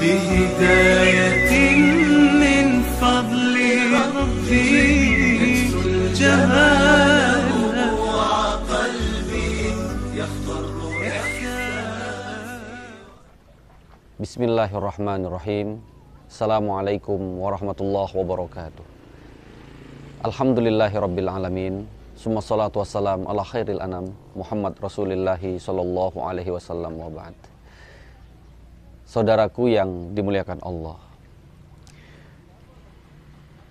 بهداية من فضل ربي جمال قلبي يخطر. Bismillahirrahmanirrahim. Assalamualaikum warahmatullahi wabarakatuh. Alhamdulillahirabbil alamin. Summa salatu wassalam ala khairil anam Muhammad Rasulillahi sallallahu alaihi wasallam wa ba'd. Saudaraku yang dimuliakan Allah,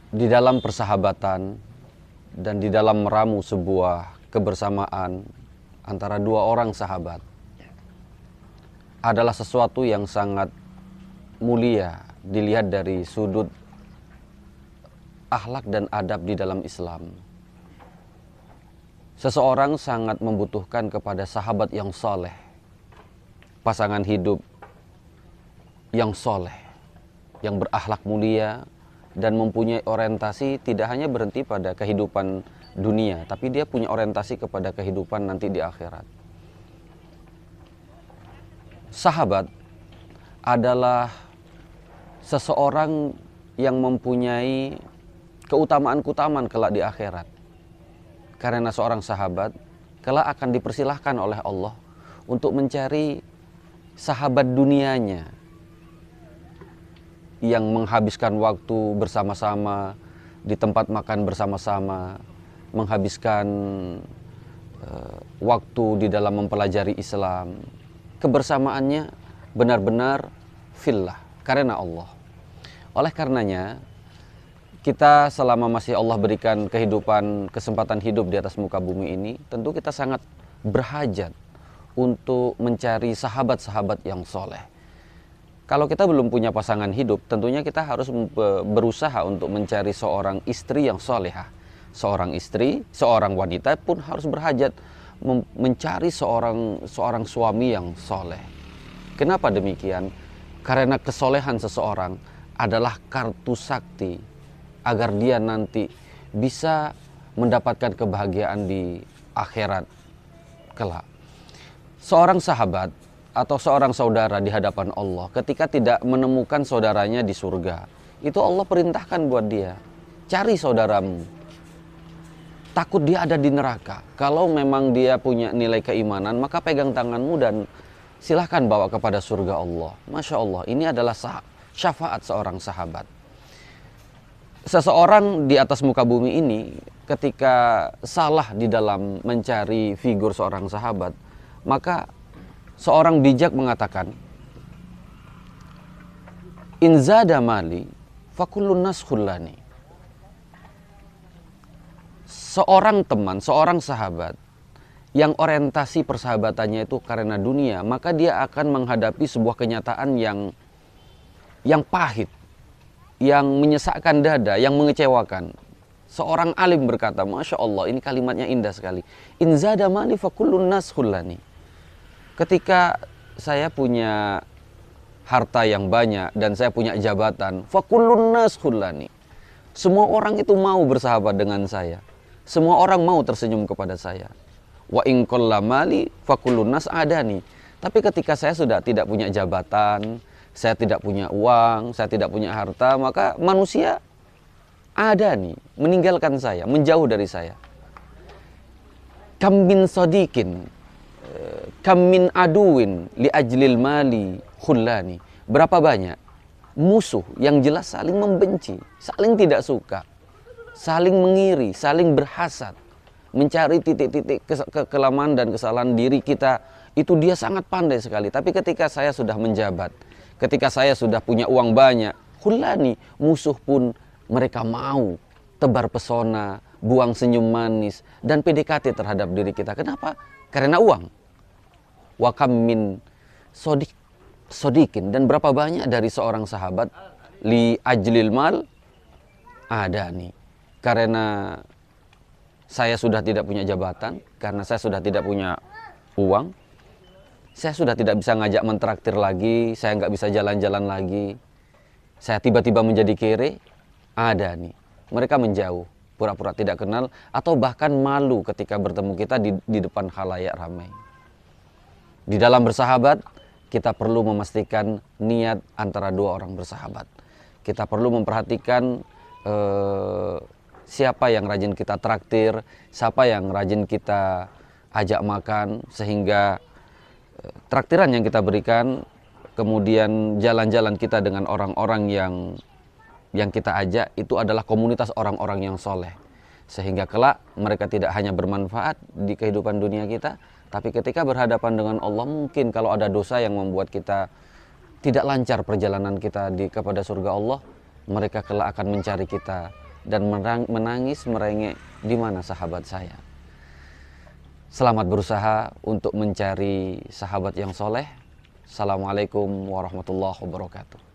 di dalam persahabatan dan di dalam meramu sebuah kebersamaan antara dua orang sahabat adalah sesuatu yang sangat mulia dilihat dari sudut akhlak dan adab di dalam Islam. Seseorang sangat membutuhkan kepada sahabat yang soleh, pasangan hidup yang soleh, yang berakhlak mulia dan mempunyai orientasi tidak hanya berhenti pada kehidupan dunia, tapi dia punya orientasi kepada kehidupan nanti di akhirat. Sahabat adalah seseorang yang mempunyai keutamaan-keutamaan kelak di akhirat. Karena seorang sahabat kelak akan dipersilahkan oleh Allah untuk mencari sahabat dunianya yang menghabiskan waktu bersama-sama, di tempat makan bersama-sama, menghabiskan waktu di dalam mempelajari Islam. Kebersamaannya benar-benar fillah, karena Allah. Oleh karenanya, kita selama masih Allah berikan kehidupan, kesempatan hidup di atas muka bumi ini, tentu kita sangat berhajat untuk mencari sahabat-sahabat yang soleh. Kalau kita belum punya pasangan hidup, tentunya kita harus berusaha untuk mencari seorang istri yang solehah. Seorang istri, seorang wanita pun harus berhajat mencari seorang suami yang soleh. Kenapa demikian? Karena kesolehan seseorang adalah kartu sakti agar dia nanti bisa mendapatkan kebahagiaan di akhirat kelak. Seorang sahabat atau seorang saudara di hadapan Allah ketika tidak menemukan saudaranya di surga, itu Allah perintahkan buat dia, cari saudaramu. Takut dia ada di neraka. Kalau memang dia punya nilai keimanan, maka pegang tanganmu dan silahkan bawa kepada surga Allah. Masya Allah, ini adalah syafaat seorang sahabat. Seseorang di atas muka bumi ini ketika salah di dalam mencari figur seorang sahabat, maka seorang bijak mengatakan, in zada mali fakullun nas khullani. Seorang teman, seorang sahabat yang orientasi persahabatannya itu karena dunia, maka dia akan menghadapi sebuah kenyataan yang pahit, yang menyesakkan dada, yang mengecewakan. Seorang alim berkata, Masya Allah, ini kalimatnya indah sekali. In zada mali fakullun nas khullani. Ketika saya punya harta yang banyak dan saya punya jabatan, fakullun nas khullani. Semua orang itu mau bersahabat dengan saya. Semua orang mau tersenyum kepada saya. Wa in qalla mali fakullun nas adani. Tapi ketika saya sudah tidak punya jabatan, saya tidak punya uang, saya tidak punya harta, maka manusia ada nih, meninggalkan saya, menjauh dari saya. Kam min sadiqin, kam min aduwin li ajlil mali khullani. Berapa banyak musuh yang jelas saling membenci, saling tidak suka, saling mengiri, saling berhasad, mencari titik-titik kelemahan dan kesalahan diri kita. Itu dia sangat pandai sekali. Tapi ketika saya sudah menjabat, ketika saya sudah punya uang banyak, khullani, musuh pun mereka mau tebar pesona, buang senyum manis, dan PDKT terhadap diri kita. Kenapa? Karena uang. Wa kam min sodikin. Dan berapa banyak dari seorang sahabat li ajlil mal ada nih. Karena saya sudah tidak punya jabatan, karena saya sudah tidak punya uang, saya sudah tidak bisa ngajak mentraktir lagi, saya nggak bisa jalan-jalan lagi, saya tiba-tiba menjadi kere, ada nih. Mereka menjauh, pura-pura tidak kenal, atau bahkan malu ketika bertemu kita di depan khalayak ramai. Di dalam bersahabat, kita perlu memastikan niat antara dua orang bersahabat. Kita perlu memperhatikan siapa yang rajin kita traktir, siapa yang rajin kita ajak makan, sehingga traktiran yang kita berikan, kemudian jalan-jalan kita dengan orang-orang yang kita ajak itu adalah komunitas orang-orang yang soleh, sehingga kelak mereka tidak hanya bermanfaat di kehidupan dunia kita, tapi ketika berhadapan dengan Allah, mungkin kalau ada dosa yang membuat kita tidak lancar perjalanan kita kepada surga Allah, mereka kelak akan mencari kita dan menangis merengek, di mana sahabat saya. Selamat berusaha untuk mencari sahabat yang soleh. Assalamualaikum warahmatullahi wabarakatuh.